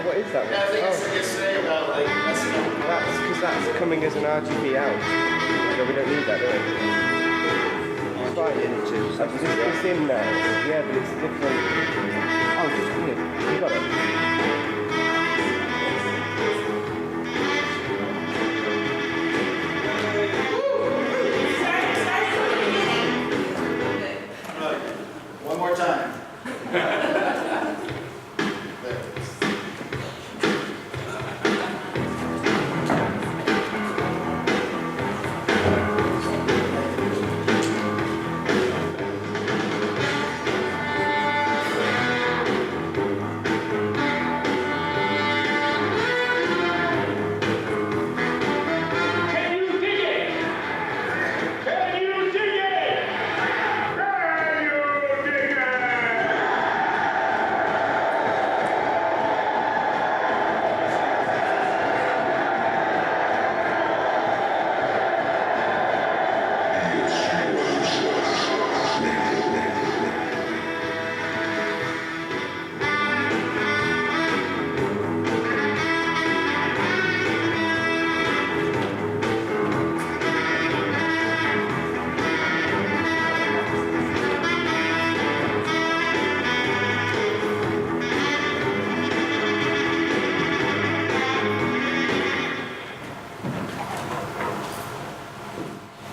What is that one? Yeah, I think I said yesterday about like messing up. That's because that's coming as an RGB out. So we don't need that, do we? It's fine, it's in now. Yeah, but it's different. Oh, just here. You got it. One more time.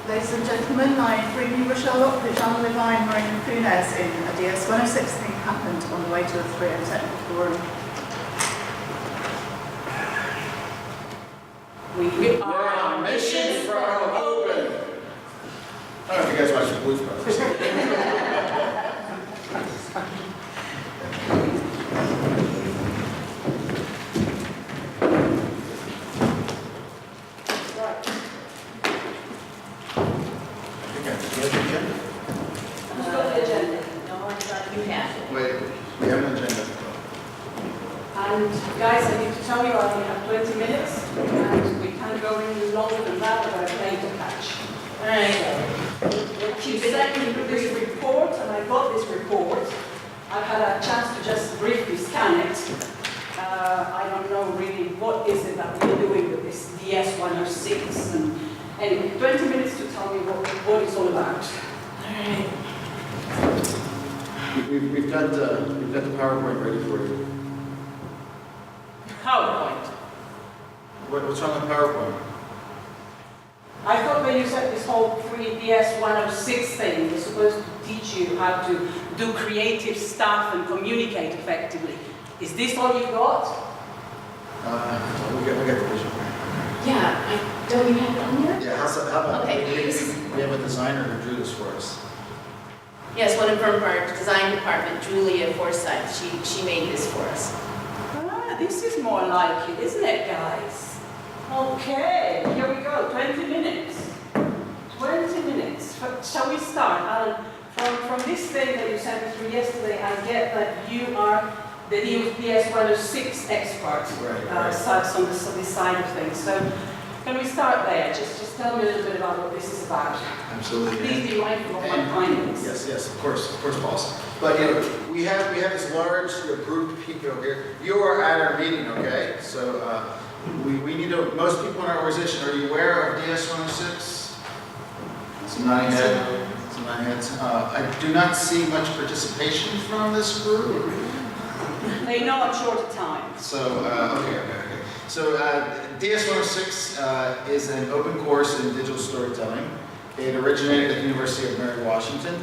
Ladies and gentlemen, I bring you Rochelle Lockridge on Levine, Mariana in a DS106 thing happened on the way to the 3M technical room. We're on mission from open. I don't know if you guys watch the Blues Brothers. Wait, we have an agenda. And guys, I need to tell you I only have 20 minutes, and we can't go any longer than that without a plane to catch. You sent me this report, and I got this report. I've had a chance to just briefly scan it. I don't know really what is it that we're doing with this DS106, and anyway, 20 minutes to tell me what it's all about. We've got the PowerPoint ready for you. PowerPoint. What's wrong with PowerPoint? I thought when you said this whole 3DS106 thing was supposed to teach you how to do creative stuff and communicate effectively. Is this all you've got? We got the vision. Yeah, don't we have it on here? Yeah, how about Okay, we have a designer who drew this for us. Yes, one from our design department, Julia Forsyth, she made this for us. Ah, this is more like it, isn't it, guys? Okay, here we go, 20 minutes. 20 minutes. Shall we start? Alan, from this thing that you sent me through yesterday, I get that you are the DS106 expert, Right. such on this side of things. So, can we start there? Just tell me a little bit about what this is about. Absolutely. Please be mindful of my findings. Yes, of course, boss. But we have this large group of people here. You are at our meeting, okay? So we need to. Most people in our organization, are you aware of DS106? Some nodding heads. I do not see much participation from this group. They know I'm short of time. So okay. So DS106 is an open course in digital storytelling. It originated at the University of Mary Washington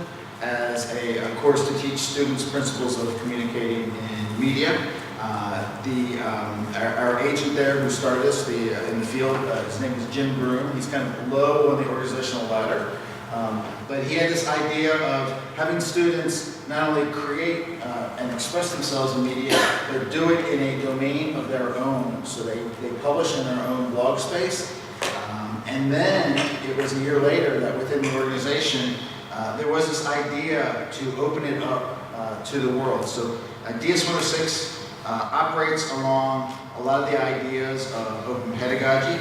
as a course to teach students principles of communicating in media. Our agent there who started this in the field, his name is Jim Broom. He's kind of low on the organizational ladder. But he had this idea of having students not only create and express themselves in media, but do it in a domain of their own. So they publish in their own blog space. And then it was a year later that within the organization, there was this idea to open it up to the world. So DS106 operates along a lot of the ideas of open pedagogy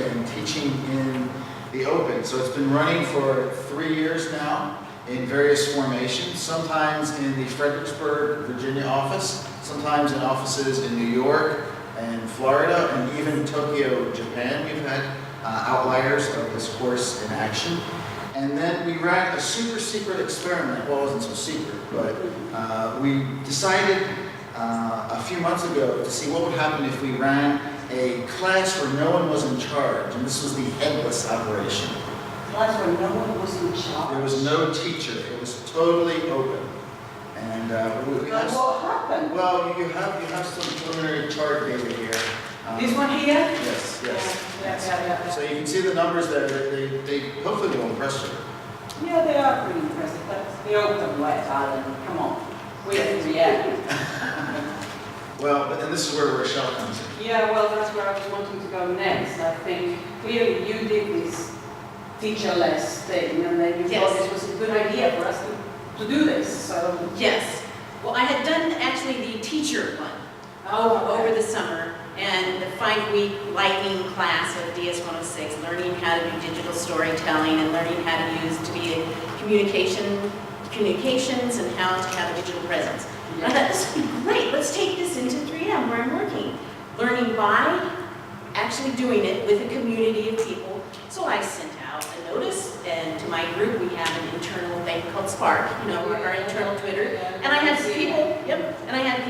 and teaching in the open. So it's been running for 3 years now in various formations, sometimes in the Fredericksburg, Virginia office, sometimes in offices in New York and Florida, and even Tokyo, Japan. We've had outliers of this course in action. And then we ran a super secret experiment. Well, it wasn't so secret, but we decided a few months ago to see what would happen if we ran a class where no one was in charge, and this was the headless operation. Class where no one was in charge? There was no teacher. It was totally open. And we have, what happened? well, you have some preliminary chart data here. This one here? Yes, yes. Yeah. So you can see the numbers there. They hopefully will impress you. Yeah, they are pretty impressive. That's the open wet island. Come on. We're yeah. Well, and this is where Rochelle comes in. Yeah, well, that's where I was wanting to go next. I think clearly you did this teacher-less thing, and then you thought this was a good idea for us to do this. So Yes. Well, I had done actually the teacher one over the summer, and the 5-week lightning class of DS106, learning how to do digital storytelling and learning how to use to be in communications and how to have a digital presence. And I thought, this would be great. Let's take this into 3M where I'm working. Learning by actually doing it with a community of people. So I sent out a notice, and to my group, we have an internal thing called Spark, our internal Twitter. And I had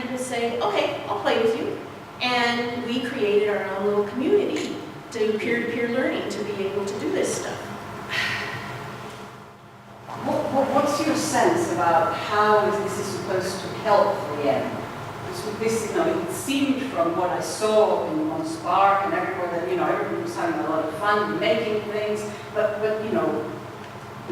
people say, okay, I'll play with you. And we created our own little community to peer-to-peer learning to be able to do this stuff. what's your sense about how this is supposed to help 3M? This, it seemed from what I saw on Spark and everywhere that, everyone was having a lot of fun making things, but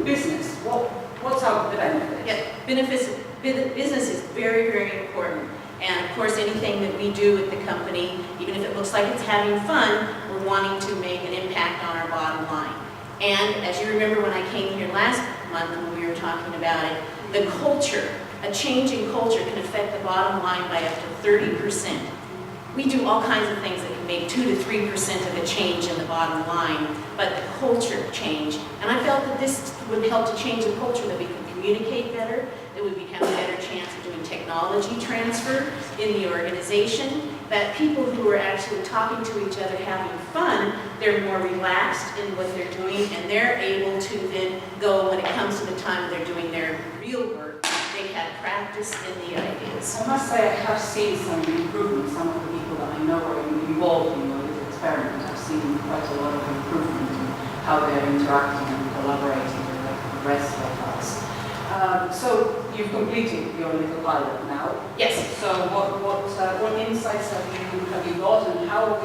business, what's the benefit? Yeah, business is very, very important. And of course, anything that we do with the company, even if it looks like it's having fun, we're wanting to make an impact on our bottom line. And as you remember when I came here last month when we were talking about it, the culture, a change in culture can affect the bottom line by up to 30%. We do all kinds of things that can make 2 to 3% of a change in the bottom line, but the culture change. And I felt that this would help to change the culture, that we can communicate better, that we would have a better chance of doing technology transfer in the organization, that people who are actually talking to each other, having fun, they're more relaxed in what they're doing, and they're able to then go, when it comes to the time they're doing their real work, they have practice in the ideas. I must say I have seen some improvement. Some of the people that I know are involved in this experiment. I've seen quite a lot of improvement in how they're interacting and collaborating with the rest of us. So you've completed your little pilot now. Yes. So what insights have you got, and how are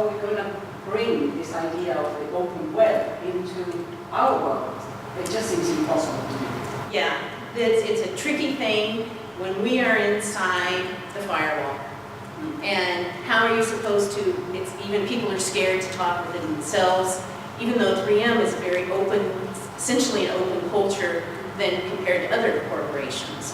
we going to bring this idea of the open web into our world? It just seems impossible to me. Yeah, it's a tricky thing when we are inside the firewall. And how are you supposed to, even people are scared to talk with themselves, even though 3M is a very open, essentially an open culture than compared to other corporations.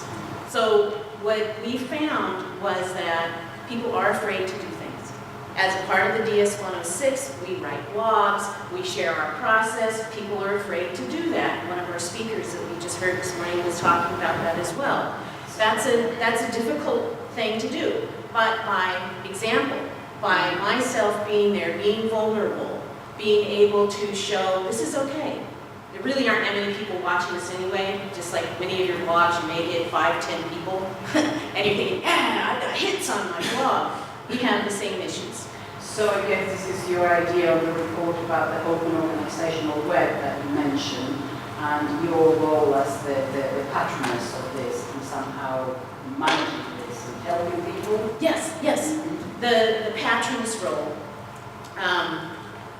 So what we found was that people are afraid to do things. As a part of the DS106, we write blogs, we share our process. People are afraid to do that. One of our speakers that we just heard this morning was talking about that as well. That's a difficult thing to do. But by example, by myself being there, being vulnerable, being able to show this is okay. There really aren't that many people watching this anyway. Just like many of your blogs, you may hit 5, 10 people, and you're thinking, I've got hits on my blog. We have the same issues. So I guess this is your idea of the report about the open organizational web that you mentioned, and your role as the patroness of this and somehow managing this and helping people patroness role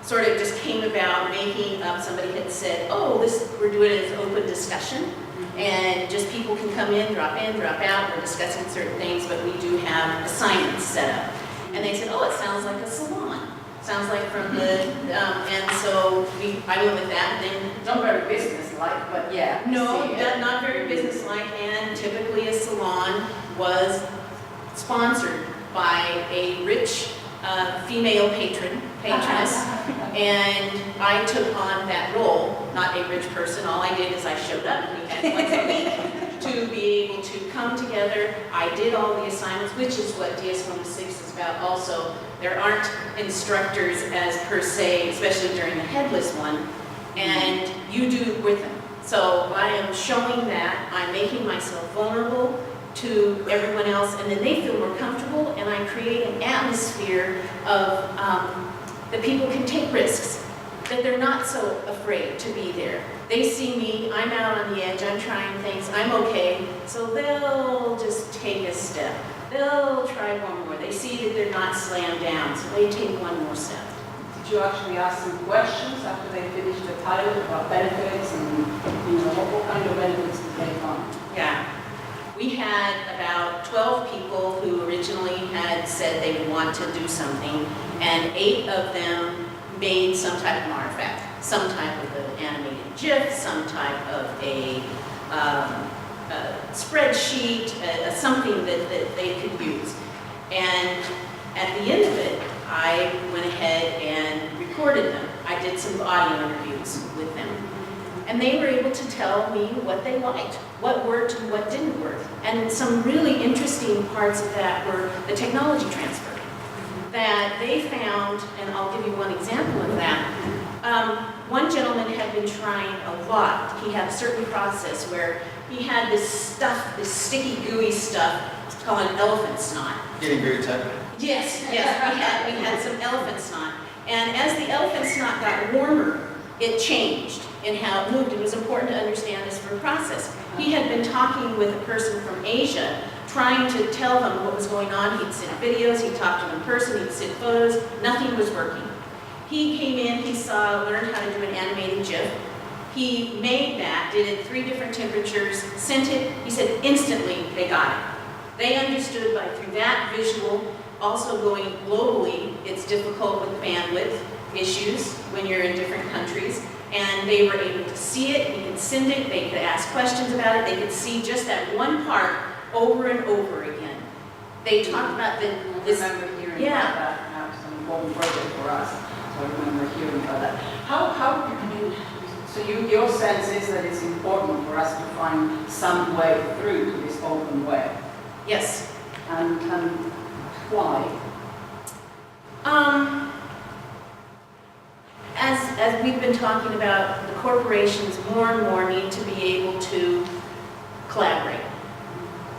sort of just came about making up, somebody had said, oh, we're doing it as open discussion, and just people can come in, drop out, we're discussing certain things, but we do have assignments set up. And they said, oh, it sounds like a salon. Sounds like from the, and so I went with that, and then. Not very business-like, but yeah. No, not very businesslike, and typically a salon was sponsored by a rich female patroness, and I took on that role, not a rich person. All I did is I showed up, and we had once a week to be able to come together. I did all the assignments, which is what DS106 is about also. There aren't instructors as per se, especially during the headless one, and you do with them. So I am showing that, I'm making myself vulnerable to everyone else, and then they feel more comfortable, and I create an atmosphere of that people can take risks, that they're not so afraid to be there. They see me, I'm out on the edge, I'm trying things, I'm okay, so they'll just take a step. They'll try one more. They see that they're not slammed down, so they take one more step. Did you actually ask some questions after they finished the pilot about benefits and, what kind of benefits did they find? Yeah. We had about 12 people who originally had said they would want to do something, and 8 of them made some type of artifact, some type of an animated GIF, some type of a spreadsheet, something that they could use. And at the end of it, I went ahead and recorded them. I did some audio interviews with them. And they were able to tell me what they liked, what worked and what didn't work. And some really interesting parts of that were the technology transfer. That they found, and I'll give you one example of that. One gentleman had been trying a lot. He had a certain process where he had this stuff, this sticky, gooey stuff, it's called an elephant snot. Getting very tight. Yes, we had some elephant snot. And as the elephant snot got warmer, it changed in how it moved. It was important to understand this from process. He had been talking with a person from Asia, trying to tell them what was going on. He'd send videos, he'd talk to them in person, he'd send photos, nothing was working. He came in, he learned how to do an animated GIF. He made that, did it 3 different temperatures, sent it, he said instantly they got it. They understood through that visual, also going globally, it's difficult with bandwidth issues when you're in different countries, and they were able to see it, he could send it, they could ask questions about it, they could see just that one part over and over again. They talked about this. I remember hearing about that, perhaps an important project for us, so I remember hearing about that. How do you, so your sense is that it's important for us to find some way through to this open web? Yes. And why? As we've been talking about, the corporations more and more need to be able to collaborate.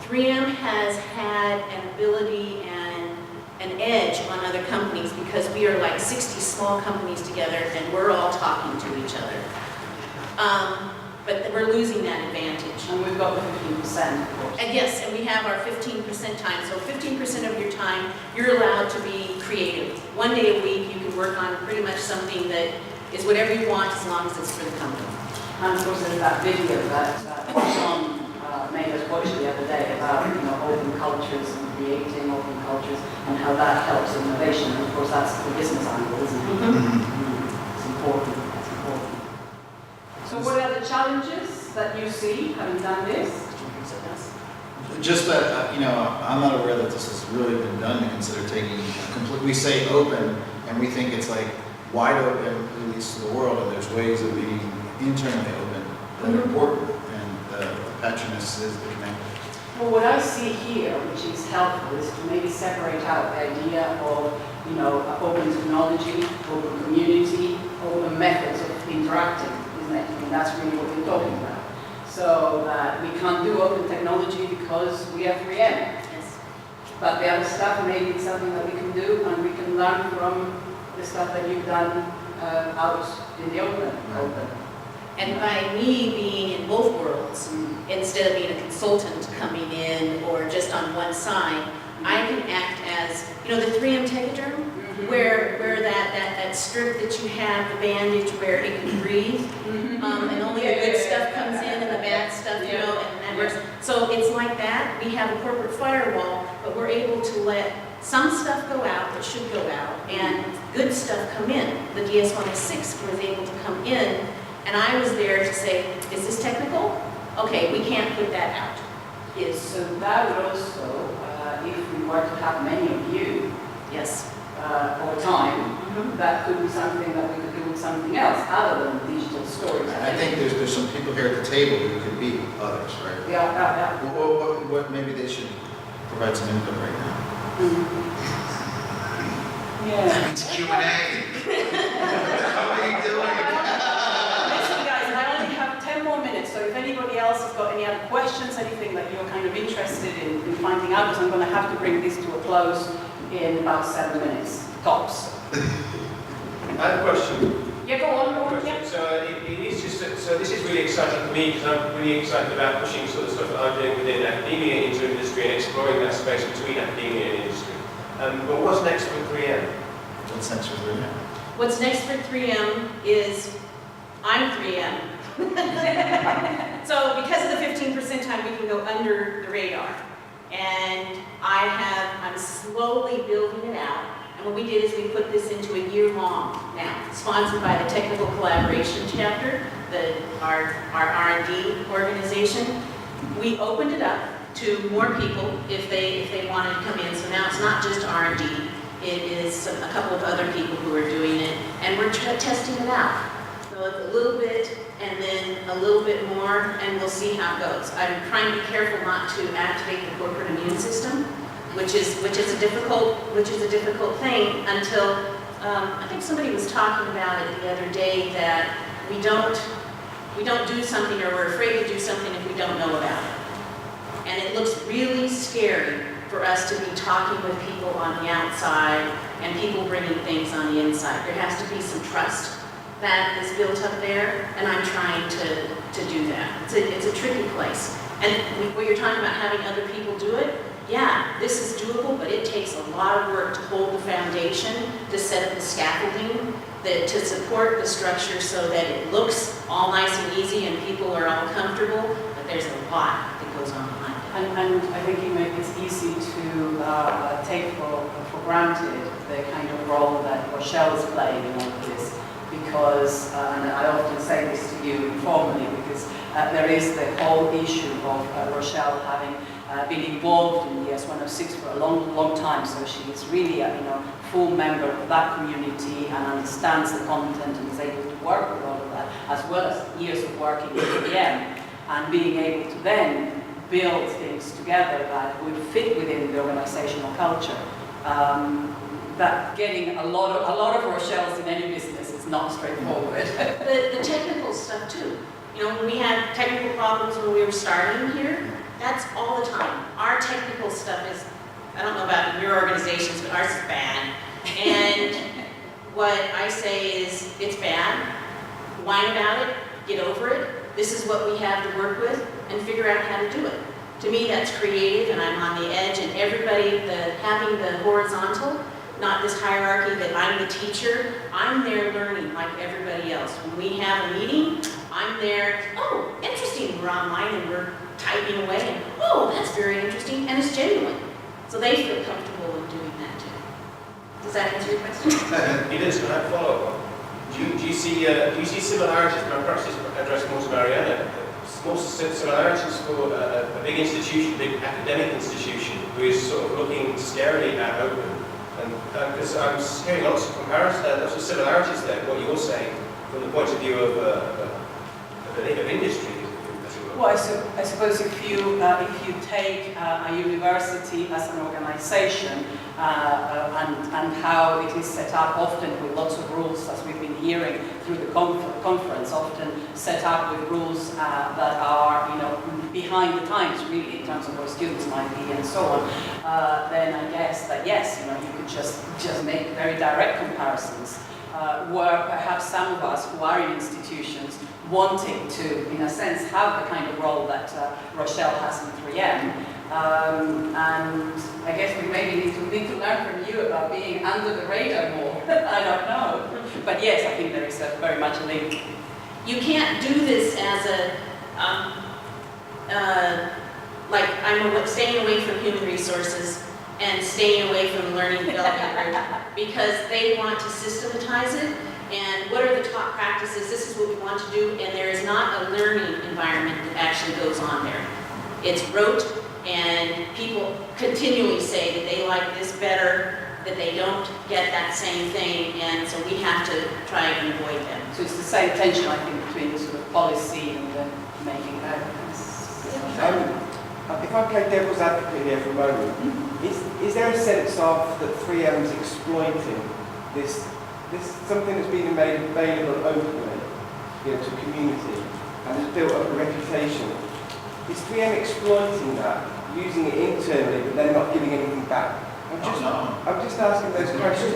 3M has had an ability and an edge on other companies because we are like 60 small companies together and we're all talking to each other. But we're losing that advantage. And we've got the 15%, of course. And yes, and we have our 15% time. So 15% of your time, you're allowed to be creative. One day a week, you can work on pretty much something that is whatever you want as long as it's for the company. And of course, there's that video that Sean made us watch the other day about open cultures and creating open cultures and how that helps innovation. And of course, that's the business angle, isn't it? Mm-hmm. It's important. It's important. So what are the challenges that you see having done this? Just that, I'm not aware that this has really been done to consider taking we say open, and we think it's like wide open, released to the world, and there's ways of being internally open that are important, and the patroness is the connector. Well, what I see here, which is helpful, is to maybe separate out the idea of, open technology, open community, open methods of interacting, isn't it? I mean, that's really what we're talking about. So we can't do open technology because we have 3M. Yes. But the other stuff, maybe it's something that we can do, and we can learn from the stuff that you've done out in the open. And by me being in both worlds, instead of being a consultant coming in or just on one side, I can act as, you know, the 3M Tegaderm, where that strip that you have, the bandage where it can breathe, and only the good stuff comes in and the bad stuff, you know, and that works. So it's like that. We have a corporate firewall, but we're able to let some stuff go out that should go out, and good stuff come in. The DS106 was able to come in, and I was there to say, is this technical? Okay, we can't put that out. So that would also, if we were to have many of you, Yes. over time, that could be something that we could do with something else other than digital stories. I think there's some people here at the table who could be others, right? Yeah. What maybe they should provide some input right now. Yeah. It's Q&A. How are you doing? Listen, guys, I only have 10 more minutes, so if anybody else has got any other questions, anything that you're kind of interested in finding out, because I'm going to have to bring this to a close in about 7 minutes, tops. I have a question. Yeah, go on, yeah. So it is just so this is really exciting for me because I'm really excited about pushing sort of stuff that I'm doing within academia into industry and exploring that space between academia and industry. But what's next for 3M? What's next for 3M? What's next for 3M is, I'm 3M. So because of the 15% time, we can go under the radar. And I'm slowly building it out. And what we did is we put this into a year-long now, sponsored by the Technical Collaboration Chapter, our R&D organization. We opened it up to more people if they wanted to come in. So now it's not just R&D. It is a couple of other people who are doing it, and we're testing it out. So it's a little bit, and then a little bit more, and we'll see how it goes. I'm trying to be careful not to activate the corporate immune system, which is a difficult thing until I think somebody was talking about it the other day that we don't do something, or we're afraid to do something if we don't know about it. And it looks really scary for us to be talking with people on the outside and people bringing things on the inside. There has to be some trust that is built up there, and I'm trying to do that. It's a tricky place. And what you're talking about, having other people do it, yeah, this is doable, but it takes a lot of work to hold the foundation, to set up the scaffolding, to support the structure so that it looks all nice and easy and people are all comfortable, but there's a lot that goes on behind it. And I think it's easy to take for granted the kind of role that Rochelle is playing in all of this, because, and I often say this to you informally, because there is the whole issue of Rochelle having been involved in DS106 for a long time, so she is really a full member of that community and understands the content and is able to work with all of that, as well as years of working with 3M, and being able to then build things together that would fit within the organizational culture. That getting a lot of Rochelle's in any business is not straightforward. The technical stuff too. When we had technical problems when we were starting here, that's all the time. Our technical stuff is, I don't know about your organizations, but ours is bad. And what I say is, it's bad, whine about it, get over it. This is what we have to work with, and figure out how to do it. To me, that's creative, and I'm on the edge, and everybody, having the horizontal, not this hierarchy that I'm the teacher, I'm there learning like everybody else. When we have a meeting, I'm there, oh, interesting, we're online and we're typing away, and oh, that's very interesting, and it's genuine. So they feel comfortable in doing that too. Does that answer your question? It is, can I follow up? Do you see similarities, and perhaps it's addressed more to Mariana, more similarities for a big institution, big academic institution, who is sort of looking scarily at open? And because I'm hearing lots of comparisons, lots of similarities there, what you're saying, from the point of view of industry. Well, I suppose if you take a university as an organization and how it is set up, often with lots of rules, as we've been hearing through the conference, often set up with rules that are behind the times, really, in terms of what students might be and so on. Then I guess that yes, you could just make very direct comparisons. were perhaps some of us who are in institutions wanting to, in a sense, have the kind of role that Rochelle has in 3M. And I guess we maybe need to learn from you about being under the radar more. I don't know. But yes, I think there is very much a link. You can't do this as a, like I'm staying away from human resources and staying away from learning development group because they want to systematize it. And what are the top practices? This is what we want to do. And there is not a learning environment that actually goes on there. It's rote, and people continually say that they like this better, that they don't get that same thing, and so we have to try and avoid them. So it's the same tension, I think, between the sort of policy and the making guidance. If I play devil's advocate here for a moment, is there a sense of that 3M's exploiting this something that's been made available openly, to the community and has built up a reputation? Is 3M exploiting that, using it internally, but then not giving anything back? I'm just asking those questions.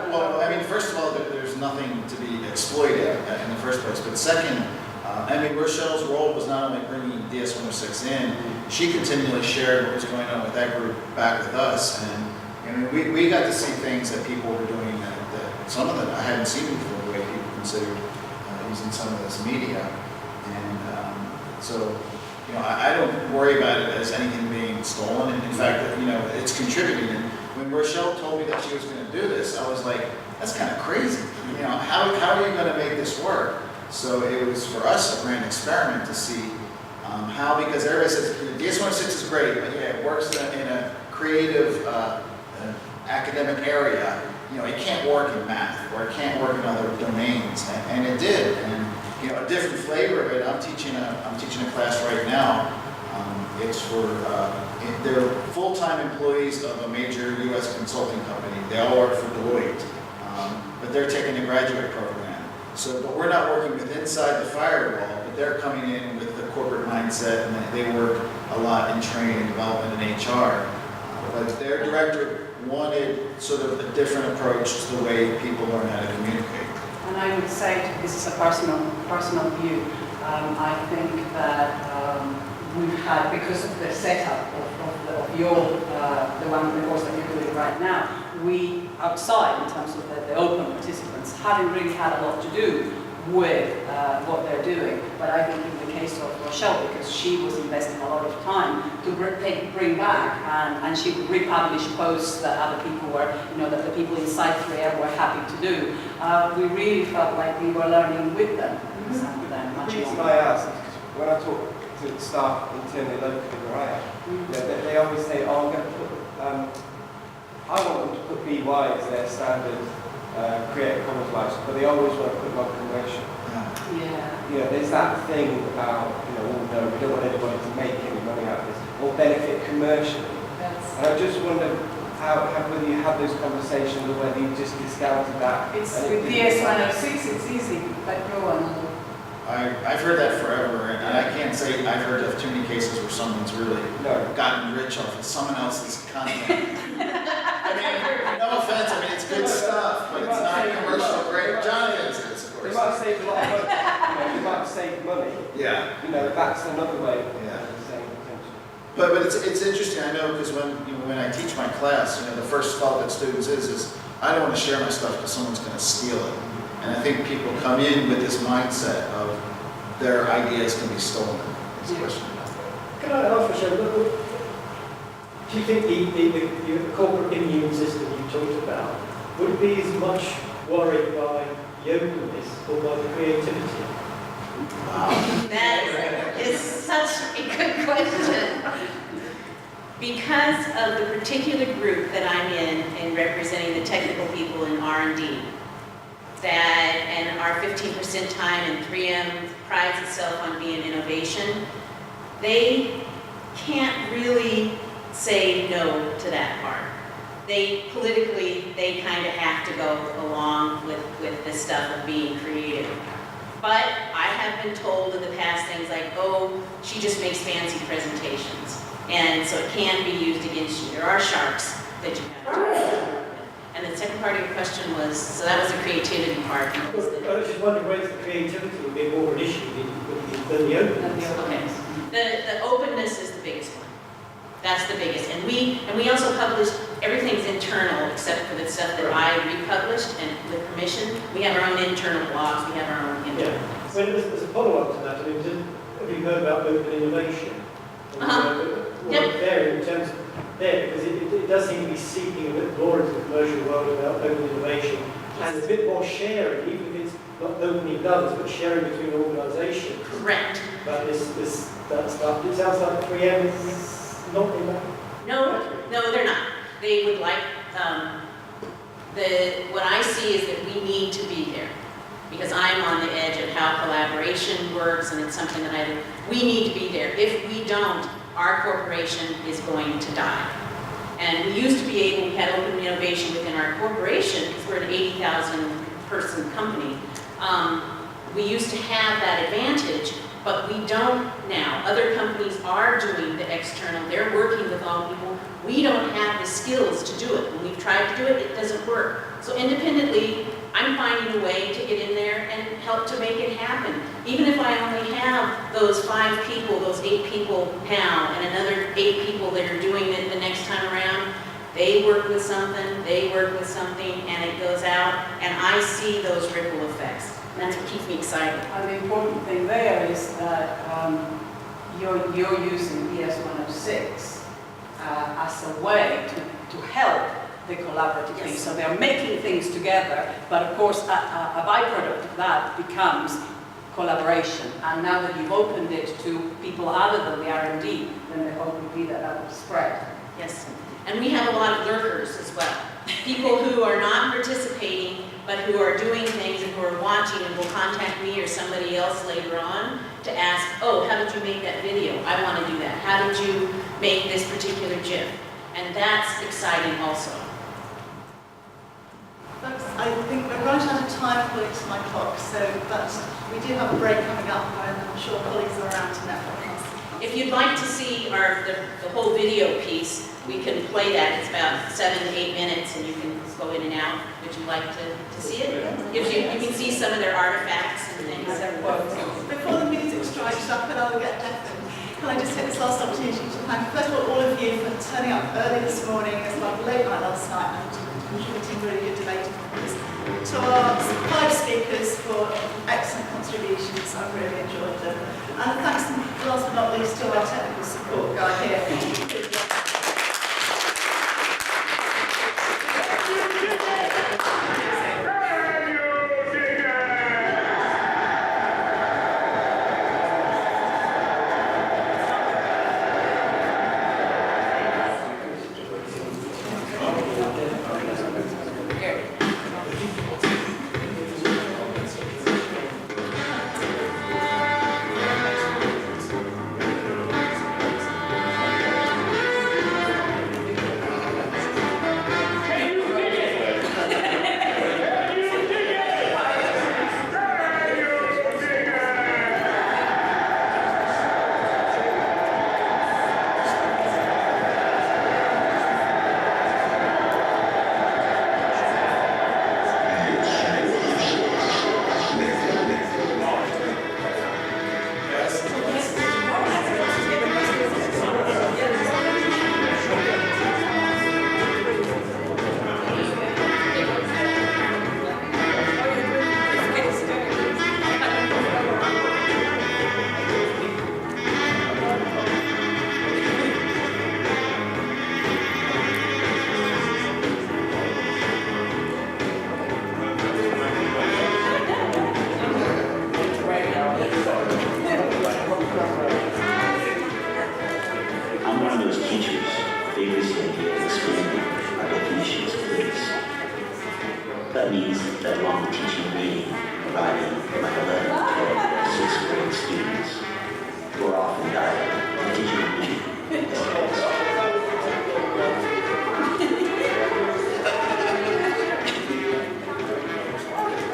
Well, I mean, first of all, there's nothing to be exploited in the first place. But second, I mean, Rochelle's role was not only bringing DS106 in, she continually shared what was going on with that group back with us. And we got to see things that people were doing that some of them I hadn't seen before, the way people considered using some of this media. And so, I don't worry about it as anything being stolen. And in fact, it's contributing. And when Rochelle told me that she was going to do this, I was like, that's kind of crazy. How are you going to make this work? So it was for us a grand experiment to see how, because everybody says DS106 is great, but yeah, it works in a creative academic area. It can't work in math, or it can't work in other domains, and it did. And a different flavor of it. I'm teaching a class right now. It's for they're full-time employees of a major U.S. consulting company. They all work for Deloitte, but they're taking a graduate program. So, but we're not working with inside the firewall, but they're coming in with the corporate mindset, and they work a lot in training and development and HR. But their director wanted sort of a different approach to the way people learn how to communicate. And I would say, this is a personal view, I think that we've had, because of the setup of your, the course that you're doing right now, we outside, in terms of the open participants, haven't really had a lot to do with what they're doing. But I think in the case of Rochelle, because she was investing a lot of time to bring back, and she would republish posts that other people were, that the people inside 3M were happy to do, we really felt like we were learning with them. The reason I ask is when I talk to staff internally locally where I am, they always say, oh, I'm going to put, I want them to put BY as their standard Creative Commons license, but they always want to put them on commercial. Yeah. There's that thing about, no, we don't want anybody to make any money out of this, or benefit commercially. And I just wonder whether you had those conversations or whether you just discounted that. It's with DS106, it's easy, but go on. I've heard that forever, and I can't say I've heard of too many cases where someone's really gotten rich off of someone else's content. I mean, no offense, it's good stuff, but it's not commercial grade. John is, of course. They might have saved a lot of money. They might have saved money. Yeah. That's another way of Yeah. saying potential. But it's interesting, I know, because when I teach my class, the first thought that students is I don't want to share my stuff because someone's going to steal it. And I think people come in with this mindset of their ideas can be stolen. Can I ask Rochelle, do you think the corporate immune system you talked about would be as much worried by the openness or by the creativity? Wow. That is such a good question. Because of the particular group that I'm in representing the technical people in R&D, and our 15% time in 3M prides itself on being innovation, they can't really say no to that part. Politically, they kind of have to go along with this stuff of being creative. But I have been told in the past things like, oh, she just makes fancy presentations. And so it can be used against you. There are sharks that you have to deal with. And the second part of your question was, so that was the creativity part. and what was the- I was just wondering whether the creativity would be more an issue than the openness. Okay. The openness is the biggest one. That's the biggest. And we also publish, everything's internal except for the stuff that I republished and with permission. We have our own internal blogs, we have our own internal. Yeah. Well, there's a follow-up to that. I mean, have you heard about open innovation? Yep. There, in terms of there, because it does seem to be seeping a bit more into the commercial world about open innovation. And a bit more sharing, even if it's not opening governments, but sharing between organisations. Correct. But that stuff, it sounds like 3M is not in that. No, they're not. They would like, what I see is that we need to be there. Because I'm on the edge of how collaboration works, and it's something that we need to be there. If we don't, our corporation is going to die. And we used to be able, we had open innovation within our corporation, because we're an 80,000 person company. We used to have that advantage, but we don't now. Other companies are doing the external, they're working with all people. We don't have the skills to do it. When we've tried to do it, it doesn't work. So independently, I'm finding a way to get in there and help to make it happen. Even if I only have those 5 people, those 8 people now, and another 8 people that are doing it the next time around, they work with something, and it goes out, and I see those ripple effects. And that's what keeps me excited. And the important thing there is that you're using DS106 as a way to help the collaborative thing. So they're making things together, but of course a byproduct of that becomes collaboration. And now that you've opened it to people other than the R&D, then the hope would be that that will spread. Yes, and we have a lot of lurkers as well. People who are not participating, but who are doing things and who are watching and will contact me or somebody else later on to ask, oh, how did you make that video? I want to do that. How did you make this particular GIF? And that's exciting also. Folks, I think we're right out of time according to my clock, but we do have a break coming up, and I'm sure colleagues are around to network us. If you'd like to see the whole video piece, we can play that. It's about 7 to 8 minutes, and you can go in and out. Would you like to see it? You can see some of their artifacts and things. Before the music strikes up and I'll get deafened, can I just take this last opportunity to thank, first of all of you for turning up early this morning as well as late night last night and contributing really good debate points. To our 5 speakers for excellent contributions, I really enjoyed them. And thanks last but not least to our technical support guy here. That means that along with teaching reading, writing, my 11, 12, 6th grade students who are often dying and teaching reading.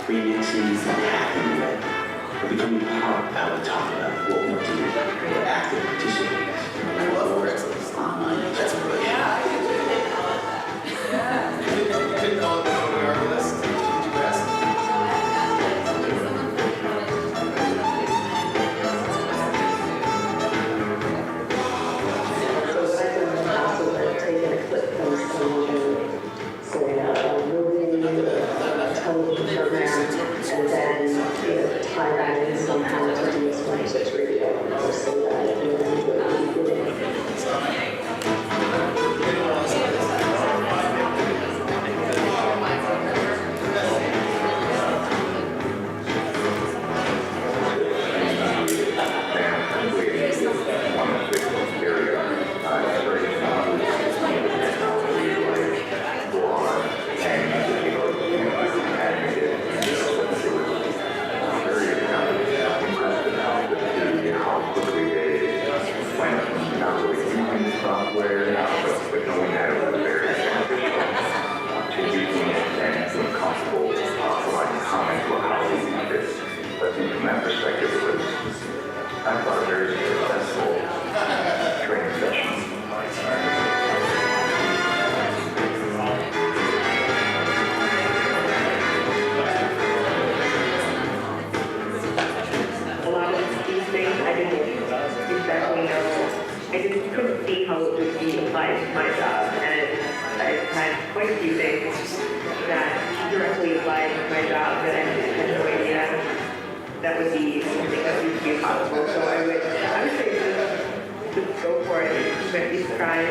Remixing and hacking the web are becoming part of how we talk about what we do. We're active participants in the world online exploration. You couldn't call it before. quite a few things that directly apply to my job that I had no idea that would be something that would be possible. So I would say just go for it, at least try.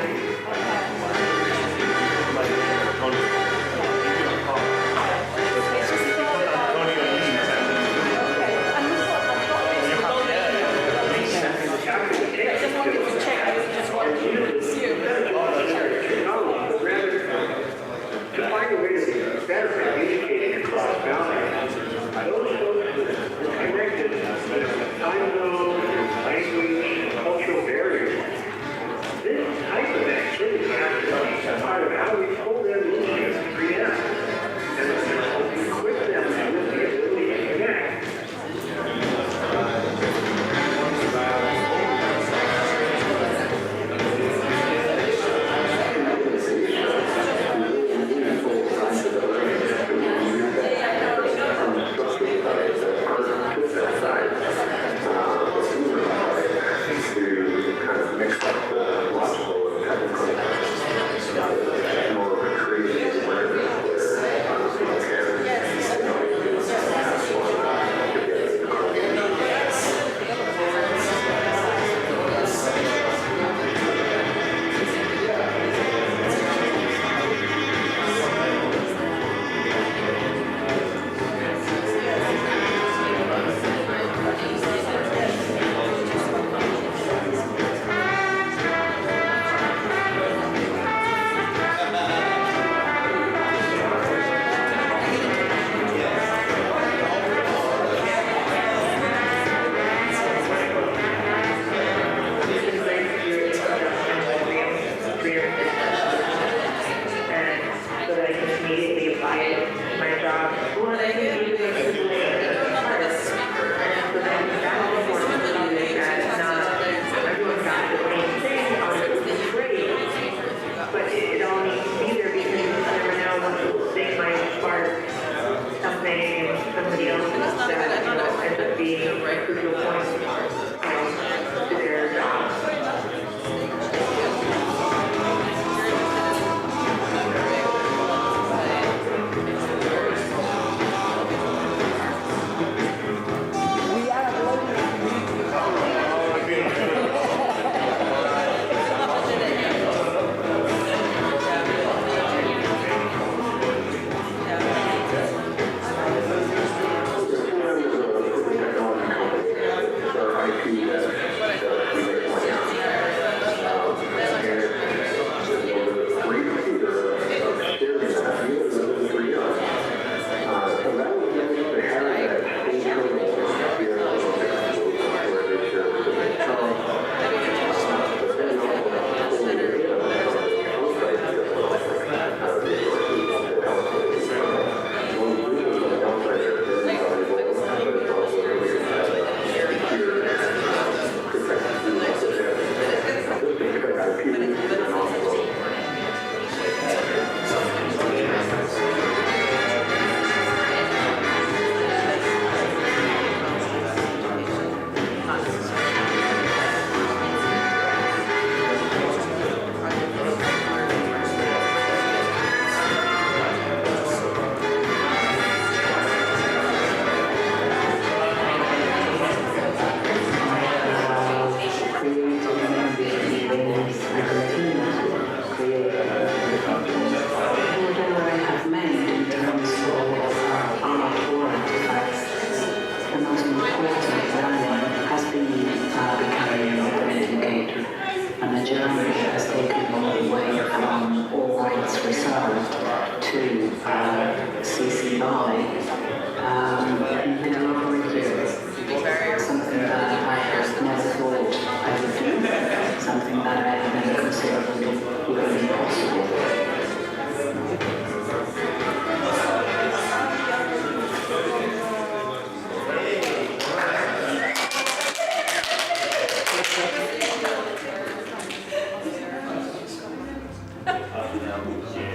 To find a way to be better at communicating across boundaries, those folks are connected with time zone, language, cultural barriers. This type of activity has to be part of how we pull them into this preempt and equip them with the ability to connect.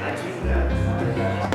I do that.